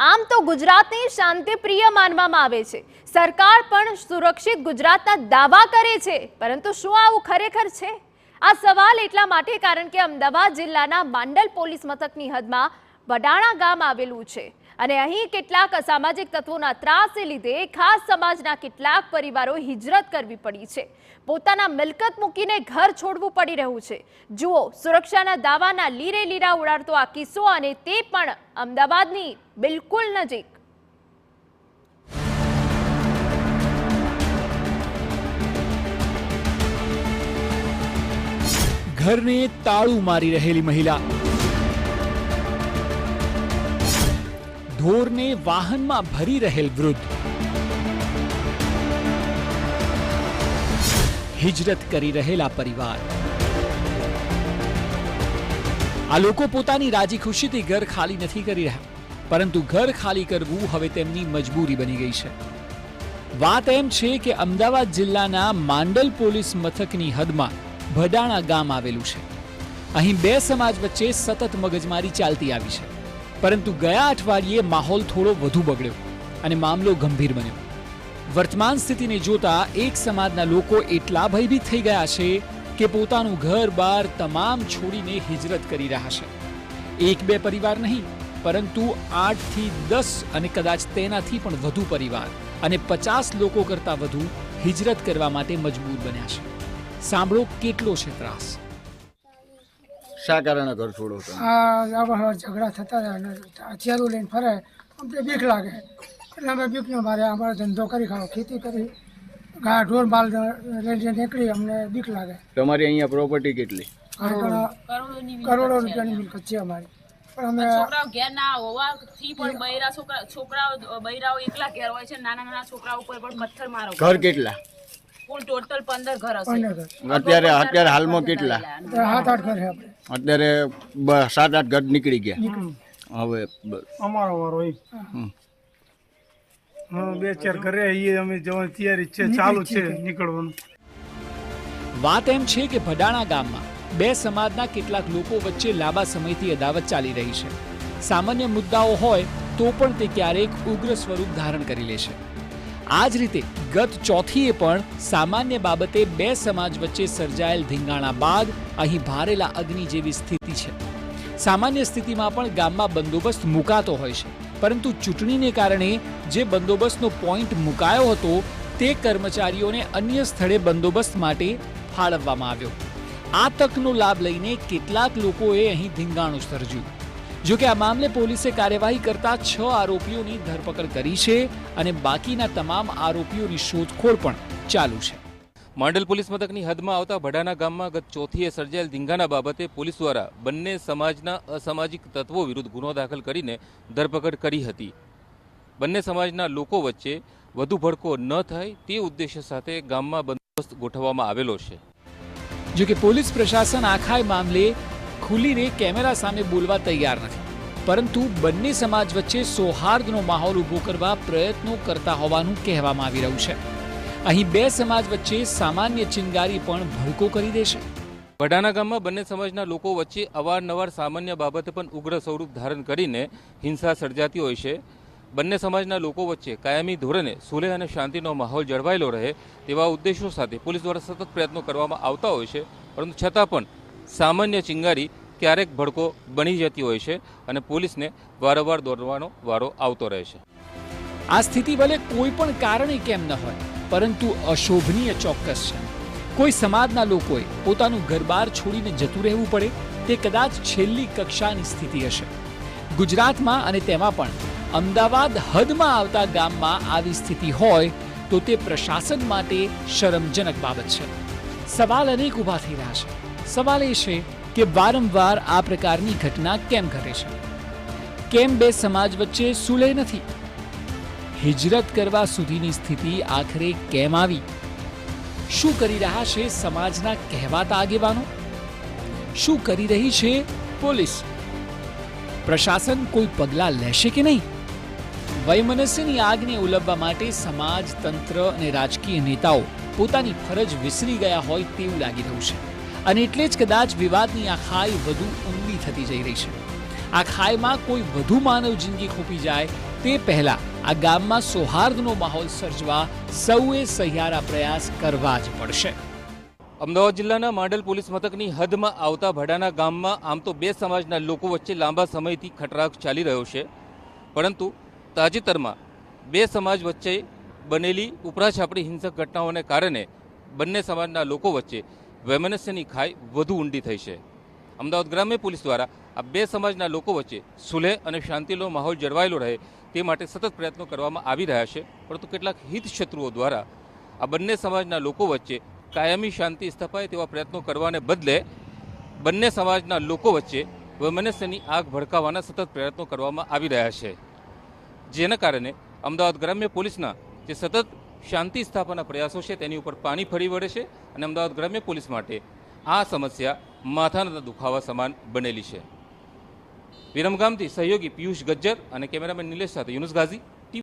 આમ તો ગુજરાતને શાંતિપ્રિય માનવામાં આવે છે, સરકાર પણ સુરક્ષિત ગુજરાતના દાવા કરે છે, પરંતુ શું આવું ખરેખર છે? આ સવાલ એટલા માટે કારણ કે અમદાવાદ જિલ્લાના માંડલ પોલીસ મથકની હદમાં વડાણા ગામ આવેલું છે અને અહીં કેટલાક અસામાજિક તત્વોના ત્રાસને લીધે ખાસ સમાજના કેટલાક પરિવારો હિજરત કરવી પડી છે, પોતાના મિલકત મૂકીને ઘર છોડવું પડી રહ્યું છે। જુઓ સુરક્ષાના દાવાના લીરે લીરા ઉડાડતો આ કિસ્સો, અને તે પણ અમદાવાદની બિલકુલ નજીક। ઘરને તાળું મારી રહેલી મહિલા, ઢોરને વાહનમાં ભરી રહેલ વૃદ્ધ, હિજરત કરી રહેલા પરિવાર। આ લોકો પોતાની રાજી ખુશીથી ઘર ખાલી નથી કરી રહ્યા, પરંતુ ઘર ખાલી કરવું હવે તેમની મજબૂરી બની ગઈ છે। વાત એમ છે કે અમદાવાદ જિલ્લાના માંડલ પોલીસ મથકની હદમાં વડાણા ગામ આવેલું છે। અહીં બે સમાજ વચ્ચે સતત મગજમારી ચાલતી આવી છે, પરંતુ ગયા અઠવાડિયે માહોલ થોડો વધુ બગડ્યો અને મામલો ગંભીર બન્યો। વર્તમાન સ્થિતિને જોતા એક સમાજના લોકો એટલા ભયભીત થઈ ગયા છે કે પોતાનું ઘર બાર તમામ છોડીને હિજરત કરી રહ્યા છે। એક બે પરિવાર નહીં, પરંતુ 8 થી 10 અને કદાચ તેનાથી પણ વધુ પરિવાર અને 50 લોકો કરતા વધુ હિજરત કરવા માટે મજબૂર બન્યા છે। સાંભળો કેટલો છે ત્રાસ। શા કારણે ઘર છોડો છો? ઝઘડા થતા હથિયારો લઈને ફરે, અમને બીક લાગે એટલે અમે બીકને મારે અમારો ધંધો કરી ખાઓ, ખેતી કરી, ગાય ઢોર માલ લઈને નીકળી, અમને બીક લાગે। તમારી અહીંયા પ્રોપર્ટી કેટલી? કરોડો રૂપિયાની મિલકત છે અમારી, પણ અમે છોકરાઓ ઘેર ના હોવાથી પણ બૈરાઓ એકલા ઘેર હોય છે, નાના નાના છોકરાઓ ઉપર પણ પથ્થર મારો। ઘર કેટલા? કુલ ટોટલ 15 ઘર હશે। અત્યારે હાલમાં કેટલા? 7-8 ઘર છે આપણે અત્યારે 7-8 ઘર નીકળી ગયા। હવે અમારો બે ચાર ઘરે અમે જવાની તૈયારી છે, ચાલુ છે નીકળવાનું। વાત એમ છે કે વડાણા ગામમાં બે સમાજના કેટલાક લોકો વચ્ચે લાંબા સમયથી અદાવત ચાલી રહી છે। સામાન્ય મુદ્દાઓ હોય તો પણ તે ક્યારેક ઉગ્ર સ્વરૂપ ધારણ કરી લે છે। આ જ રીતે ગત ચોથીએ પણ સામાન્ય બાબતે બે સમાજ વચ્ચે સર્જાયેલ ધીંગાણા બાદ અહીં ભારેલા અગ્નિ જેવી સ્થિતિ છે। સામાન્ય સ્થિતિમાં પણ ગામમાં બંદોબસ્ત મુકાતો હોય છે, પરંતુ ચૂંટણીને કારણે જે બંદોબસ્તનો પોઈન્ટ મુકાયો હતો તે કર્મચારીઓને અન્ય સ્થળે બંદોબસ્ત માટે ફાળવવામાં આવ્યો। આ તકનો લાભ લઈને કેટલાક લોકોએ અહીં ધીંગાણું સર્જ્યું। જો કે આ મામલે પોલીસે કાર્યવાહી કરતા 6 આરોપીઓની ધરપકડ કરી છે અને બાકીના તમામ આરોપીઓની શોધખોળ પણ ચાલુ છે। માંડલ પોલીસ મથકની હદમાં આવતા વડાણા ગામમાં ગત ચોથીએ સર્જાયેલ ધીંગાણા બાબતે પોલીસ દ્વારા બંને સમાજના અસામાજિક તત્વો વિરુદ્ધ ગુનો દાખલ કરીને ધરપકડ કરી હતી। બંને સમાજના લોકો વચ્ચે વધુ ભડકો ન થાય તે ઉદ્દેશ્ય સાથે ગામમાં બંદોબસ્ત ગોઠવવામાં આવેલો છે। જો કે પોલીસ પ્રશાસન આખા મામલે ખુલીને કેમેરા સામે બોલવા તૈયાર નથી, પરંતુ બંને સમાજ વચ્ચે સૌહાર્દનો માહોલ ઊભો કરવા પ્રયત્નો કરતા હોવાનું કહેવામાં આવી રહ્યું છે। અહીં બે સમાજ વચ્ચે સામાન્ય ચિંગારી પણ ભડકો કરી દેશે। વડાણા ગામમાં બંને સમાજના લોકો વચ્ચે અવારનવાર સામાન્ય બાબતે પણ ઉગ્ર સ્વરૂપ ધારણ કરીને હિંસા સર્જાતી હોય છે। બંને સમાજના લોકો વચ્ચે કાયમી ધોરણે સુલેહ અને શાંતિનો માહોલ જળવાયેલો રહે તેવા ઉદ્દેશો સાથે પોલીસ દ્વારા સતત પ્રયત્નો કરવામાં આવતા હોય છે, પરંતુ છતાં પણ સામાન્ય ચિંગારી ક્યારેક ભડકો બની જતી હોય છે અને પોલીસને વારંવાર દોડવાનો વારો આવતો રહે છે। આ સ્થિતિ ભલે કોઈ પણ કારણે કેમ ન હોય, પરંતુ અશોભનીય ચોક્કસ છે। કોઈ સમાજના લોકોએ પોતાનું ઘરબાર છોડીને જતું રહેવું પડે તે કદાચ છેલ્લી કક્ષાની સ્થિતિ હશે। ગુજરાતમાં અને તેમાં પણ અમદાવાદ હદમાં આવતા ગામમાં આવી સ્થિતિ હોય તો તે પ્રશાસન માટે શરમજનક બાબત છે। સવાલ અનેક ઊભા થઈ રહ્યા છે। સવાલ એ છે કે વારંવાર આ પ્રકારની ઘટના કેમ ઘટે છે? કેમ બે સમાજ વચ્ચે સુલેહ નથી? હિજરત કરવા સુધીની સ્થિતિ આખરે કેમ આવી? શું કરી રહ્યા છે સમાજના કહેવાતા આગેવાનો? શું કરી રહી છે પોલીસ? પ્રશાસન કોઈ પગલાં લેશે કે નહીં? વૈમનસ્યની આગને ઉલવવા માટે સમાજ, તંત્ર અને રાજકીય નેતાઓ પોતાની ફરજ વિસરી ગયા હોય તેવું લાગી રહ્યું છે, અને એટલે જ કદાચ વિવાદની આ ખાઈ વધુ ઊંડી થતી જઈ રહી છે। આ ખાઈમાં કોઈ વધુ માનવ જિંદગી ખૂપી જાય તે પહેલા આ ગામમાં સૌહાર્દનો માહોલ સર્જવા સૌએ સહિયારા પ્રયાસ કરવા જ પડશે. અમદાવાદ જિલ્લાના માંડલ પોલીસ મથકની હદમાં આવતા ભડાના ગામમાં આમ તો બે સમાજના લોકો વચ્ચે લાંબા સમયથી ખટરાગ ચાલી રહ્યો છે, પરંતુ તાજેતરમાં બે સમાજ વચ્ચે બનેલી ઉપરાછાપડી હિંસક ઘટનાઓને કારણે બંને સમાજના લોકો વચ્ચે વૈમનસ્યની ખાઈ વધુ ઊંડી થઈ છે. અમદાવાદ ગ્રામ્ય પોલીસ દ્વારા આ બે સમાજના લોકો વચ્ચે સુલેહ અને શાંતિનો માહોલ જળવાયેલો રહે તે માટે સતત પ્રયત્નો કરવામાં આવી રહ્યા છે, પરંતુ કેટલાક હિત શત્રુઓ દ્વારા આ બંને સમાજના લોકો વચ્ચે કાયમી શાંતિ સ્થપાય તેવા પ્રયત્નો કરવાને બદલે બંને સમાજના લોકો વચ્ચે વૈમનસ્યની આગ ભડકાવવાના સતત પ્રયત્નો કરવામાં આવી રહ્યા છે, જેના કારણે અમદાવાદ ગ્રામ્ય પોલીસના જે સતત શાંતિ સ્થાપના પ્રયાસો છે તેની ઉપર પાણી ફરી વળે છે અને અમદાવાદ ગ્રામ્ય પોલીસ માટે આ સમસ્યા માથાના દુખાવા સમાન બનેલી છે. વિરમગામથી સહયોગી પિયુષ ગજ્જર અને કેમેરામેન નિલેશ સાથે યુનુસ ગાઝી.